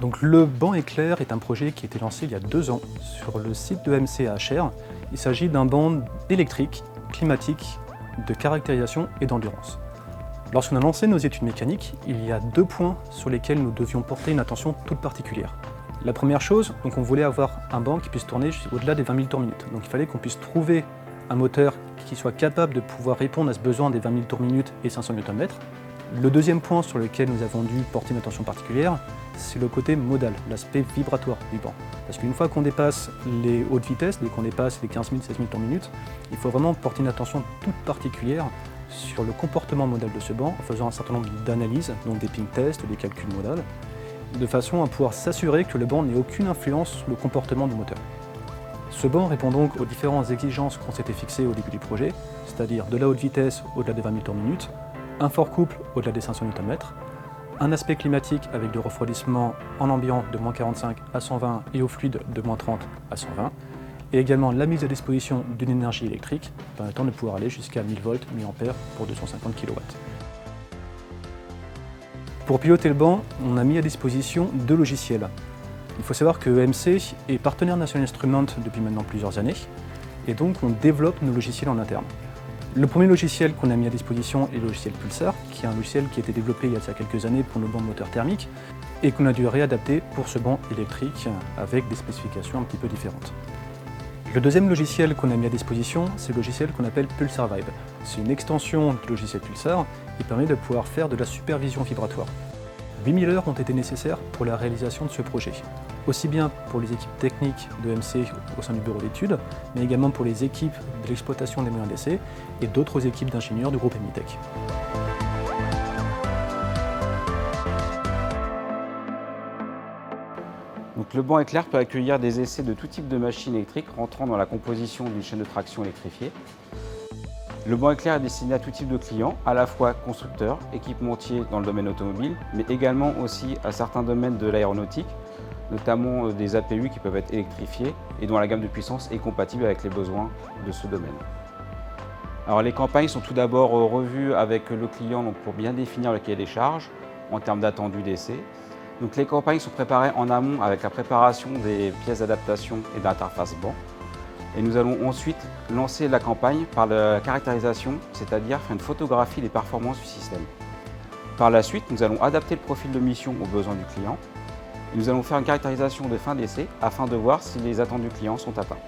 Donc le banc éclair est un projet qui a été lancé il y a 2 ans sur le site de MC à HR. Il s'agit d'un banc électrique, climatique, de caractérisation et d'endurance. Lorsqu'on a lancé nos études mécaniques, il y a 2 points sur lesquels nous devions porter une attention toute particulière. La première chose, donc on voulait avoir un banc qui puisse tourner au-delà des 20 000 tours minute. Donc il fallait qu'on puisse trouver un moteur qui soit capable de pouvoir répondre à ce besoin des 20 000 tours minute et 500 Nm. Le deuxième point sur lequel nous avons dû porter une attention particulière, c'est le côté modal, l'aspect vibratoire du banc. Parce qu'une fois qu'on dépasse les hautes vitesses, dès qu'on dépasse les 15 000, 16 000 tours minute, il faut vraiment porter une attention toute particulière sur le comportement modal de ce banc en faisant un certain nombre d'analyses, donc des ping tests, des calculs modal, de façon à pouvoir s'assurer que le banc n'ait aucune influence sur le comportement du moteur. Ce banc répond donc aux différentes exigences qu'on s'était fixées au début du projet, c'est-à-dire de la haute vitesse au-delà des 20 000 tours minute, un fort couple au-delà des 500 Nm, un aspect climatique avec de refroidissement en ambiant de moins 45 à 120 et au fluide de moins 30 à 120, et également la mise à disposition d'une énergie électrique permettant de pouvoir aller jusqu'à 1000 volts, 1000 ampères pour 250 kW. Pour piloter le banc, on a mis à disposition 2 logiciels. Il faut savoir que EMC est partenaire National Instruments depuis maintenant plusieurs années, et donc on développe nos logiciels en interne. Le premier logiciel qu'on a mis à disposition est le logiciel Pulsar, qui est un logiciel qui a été développé il y a quelques années pour nos bancs de moteur thermique et qu'on a dû réadapter pour ce banc électrique avec des spécifications un petit peu différentes. Le deuxième logiciel qu'on a mis à disposition, c'est le logiciel qu'on appelle Pulsar Vibe. C'est une extension du logiciel Pulsar qui permet de pouvoir faire de la supervision vibratoire. 8000 heures ont été nécessaires pour la réalisation de ce projet, aussi bien pour les équipes techniques de MC au sein du bureau d'études, mais également pour les équipes de l'exploitation des moyens d'essai et d'autres équipes d'ingénieurs du groupe Emitech. Donc, le banc éclair peut accueillir des essais de tout type de machines électriques rentrant dans la composition d'une chaîne de traction électrifiée. Le banc éclair est destiné à tout type de clients, à la fois constructeurs, équipementiers dans le domaine automobile, mais également aussi à certains domaines de l'aéronautique, notamment des APU qui peuvent être électrifiés et dont la gamme de puissance est compatible avec les besoins de ce domaine. Alors, les campagnes sont tout d'abord revues avec le client pour bien définir le cahier des charges en termes d'attendu d'essai. Donc, les campagnes sont préparées en amont avec la préparation des pièces d'adaptation et d'interface banc. Et nous allons ensuite lancer la campagne par la caractérisation, c'est-à-dire faire une photographie des performances du système. Par la suite, nous allons adapter le profil de mission aux besoins du client. Et nous allons faire une caractérisation de fin d'essai afin de voir si les attendus clients sont atteints.